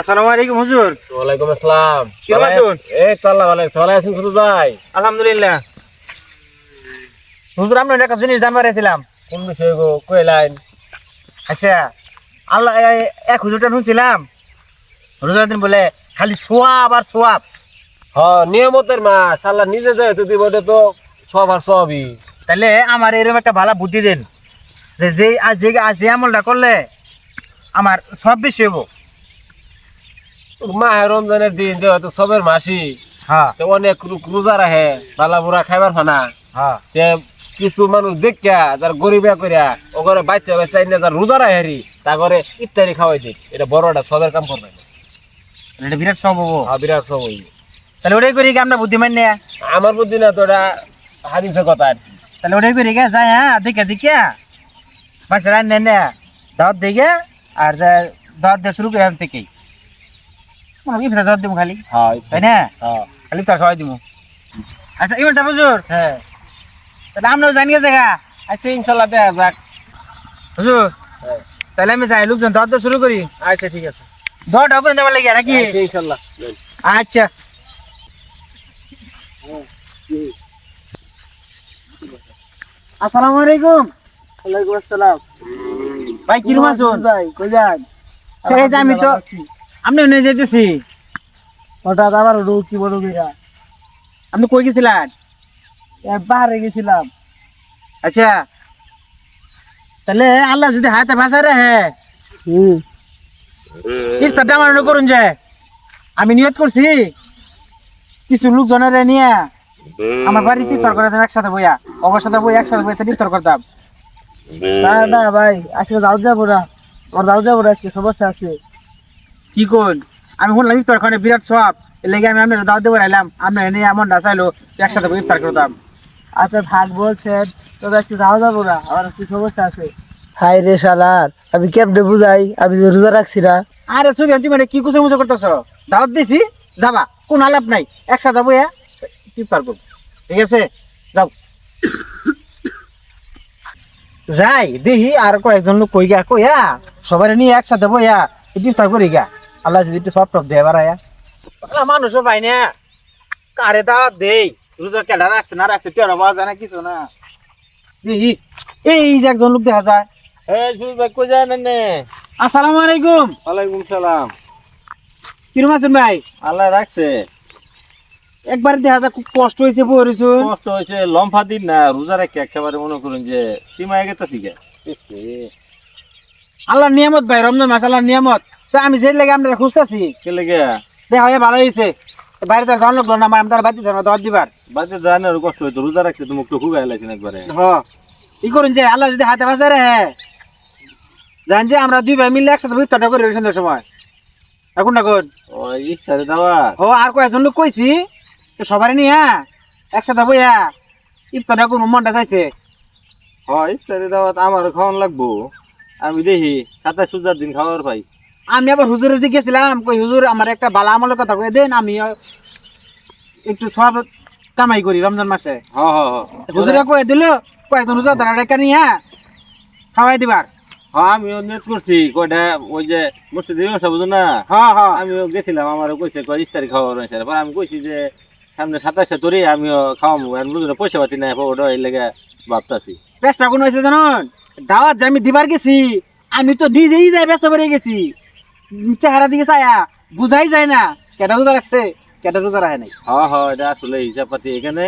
আসসালামু আলাইকুম হুজুর। ওয়ালাইকুম আসসালাম। কেমন আছেন? এই তো আল্লাহ ভালো আছে। ভালো আছেন শুধু ভাই? আলহামদুলিল্লাহ। হুজুর আমরা একটা জিনিস জানবার এসেছিলাম। কোন বিষয় গো কইলাইন? আচ্ছা, আল্লাহ এক হুজুরটা শুনছিলাম রোজার দিন বলে খালি সোয়াব আর সোয়াব। নিয়মতের মাস আল্লাহ নিজে দেয় তো দিব তো সব আর সবই। তাহলে আমার এরকম একটা ভালো বুদ্ধি দেন যে যে আমলটা করলে আমার সব বেশি হবো। মাহে রমজানের দিন যেহেতু সবের মাসি হ্যাঁ তো অনেক রোজা রাখে বালা বুড়া খাইবার ফানা হ্যাঁ তে কিছু মানুষ দেখিয়া যার গরিবা করিয়া ওগরে বাচ্চা বাচ্চা এনে যার রোজা রাখে হারি তা করে ইফতারি খাওয়াই দিক এটা বড়টা সবের কাম করবে না। এটা বিরাট সব হবো। বিরাট সব হইবে। তাহলে ওটাই করি কি আমরা বুদ্ধিমান নেয়া? আমার বুদ্ধি না তো এটা হাদিসের কথা আর কি। তাহলে ওটাই করি গে যাই, হ্যাঁ দেখে দেখিয়া মাসের আইন নেন দাওয়াত দিকে আর দাওয়াত দেওয়া শুরু করে থেকেই ইফতার দাওয়াত দিব খালি, তাই না? খালি ইফতার খাওয়াই দিব। আচ্ছা ইমন সাহেব হুজুর, হ্যাঁ তাহলে আমরাও জানিয়ে জায়গা। আচ্ছা ইনশাল্লাহ দেখা যাক। হুজুর তাহলে আমি যাই, লোকজন দাওয়াত দেওয়া শুরু করি। আচ্ছা ঠিক আছে। দোয়াটা করে দেওয়ার লাগে নাকি? আচ্ছা, ইনশাল্লাহ। আচ্ছা আসসালামু আলাইকুম। ওয়ালাইকুম আসসালাম। ভাই কিরম আছেন? ভাই কই যান? এই যে আমি তো আপনি নিয়ে যেতেছি। হঠাৎ আবার রোগ কি বড় বিরা আপনি কই গেছিলেন? বাহারে গেছিলাম। আচ্ছা তাহলে আল্লাহ যদি হাতে ভাষা রে ইফতারটা আমার করুন যে আমি নিয়ত করছি কিছু লোকজনের নিয়ে আমার বাড়িতে ইফতার করে দেব একসাথে বইয়া, অবর সাথে বই একসাথে বইয়া ইফতার করতাম। না না ভাই আজকে যাও যাবো না, আমার যাও যাবো না, আজকে সমস্যা আছে। কি কোন? আমি শুনলাম ইফতার খানে বিরাট সব, এর লেগে আমি আপনার দাওয়াত দেবো আইলাম, আপনার এনে এমন চাইলো একসাথে বই ইফতার করতাম। আচ্ছা থাক বলছেন, তবে আজকে যাও যাবো না, আমার আজকে সমস্যা আছে। হাই রে শালার, আমি কেমনে বুঝাই আমি যে রোজা রাখছি না। আরে সুজন তুমি মানে কি কুচে মুচে করতেছ? দাওয়াত দিছি যাবা, কোন আলাপ নাই, একসাথে বইয়া ইফতার করবো, ঠিক আছে? যাও যাই দেখি আর কয়েকজন লোক কইয়া সবাই নিয়ে একসাথে বইয়া ইফতার করি গা। আল্লাহ যদি একটু সব টপ দেয় বাড়াইয়া মানুষও পাই না, কারে দাওয়াত দেই রোজা কেডা রাখছে না রাখছে টেরা পাওয়া যায় না কিছু না। দেখি এই যে একজন লোক দেখা যায়। কই যায় না? আসসালামু আলাইকুম। ওয়ালাইকুম সালাম। কিরম আছেন ভাই? আল্লাহ রাখছে। একবার দেখা যায় খুব কষ্ট হয়েছে পড়েছুন। কষ্ট হয়েছে লম্ফা দিন না রোজা রেখে একেবারে মনে করুন যে সীমায় গেতেছি গে। আল্লাহর নিয়ামত ভাই, রমজান মাস আল্লাহর নিয়ামত। তো আমি যে লেগে আমরা খুঁজতেছি কে লেগে দেখা হয় ভালো হয়েছে। বাইরে তো জান লাগলো না, আমার আমার বাচ্চা ধর্ম দাওয়াত দিবার। বাড়িতে জানে আর কষ্ট হইতো রোজা রাখতে তো মুখ তো খুব লাগছেন একবারে। ই করুন যে আল্লাহ যদি হাতে বাঁচে রে জান যে আমরা দুই ভাই মিলে একসাথে ইফতারটা করি সন্ধ্যার সময়। এখন না কোন ও ইফতারে দাওয়া আর কয়েকজন লোক কইছি তো সবারই নিয়ে একসাথে বইয়া ইফতারটা করবো, মনটা চাইছে। ইফতারে দাওয়াত আমার খাওয়ান লাগবো। আমি দেখি 27 সুজার দিন খাওয়ার ভাই। আমি আবার হুজুরে যে গেছিলাম, কই হুজুর আমার একটা বালা আমলের কথা কয়ে দেন, আমি একটু সব কামাই করি রমজান মাসে। হুজুরে কয়ে দিল কয়েকজন হুজুর তারা রেখা নিয়ে খাওয়াই দিবার। আমিও নেট করছি কয়টা ওই যে মসজিদে বুঝো না। আমিও গেছিলাম, আমারও কইছে ইফতারি খাওয়ার হয়েছে। পরে আমি কইছি যে সামনে 27 তোরে আমিও খাওয়াবো, বুঝলো পয়সা পাতি নাই ওটা এই লেগে ভাবতাছি। পেশটা কোন হয়েছে জানুন, দাওয়াত যে আমি দিবার গেছি আমি তো নিজেই যাই ব্যস্ত বেড়ে গেছি, চেহারা দিকে চায়া বুঝাই যায় না কেটা রোজা রাখছে কেটা রোজা রাখে নাই। এটা আসলে হিসাব পাতি এখানে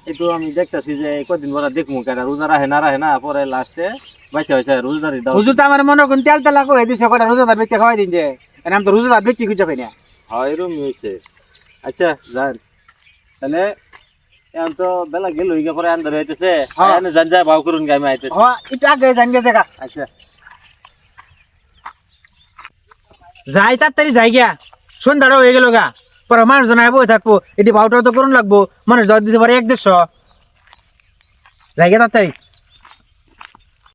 একটু আমি দেখতেছি যে কদিন পরে দেখবো কেটা রোজা রাখে না পরে লাস্টে বাচ্চা হয়েছে রোজদারি দাও। হুজুর তো আমার মনে কোন তেল তেলা কয়ে দিছে কটা রোজাদার ব্যক্তি খাওয়াই দিন যে, আমি তো রোজাদার ব্যক্তি খুঁজে পাই না। এরকম হয়েছে। আচ্ছা যান তাহলে এখন তো বেলা গেল পরে আন্দার হইতেছে জান যায় ভাও করুন আমি আইতেছি। একটু আগে জান গেছে। আচ্ছা যাই তাড়াতাড়ি যাই গিয়া, সন্ধ্যাটা হয়ে গেল গা, পরে মানুষজন বই থাকবো, এটি ভাওটাও তো করুন লাগবো, মানুষ জল দিছে পরে 1-150 যাই গিয়া তাড়াতাড়ি।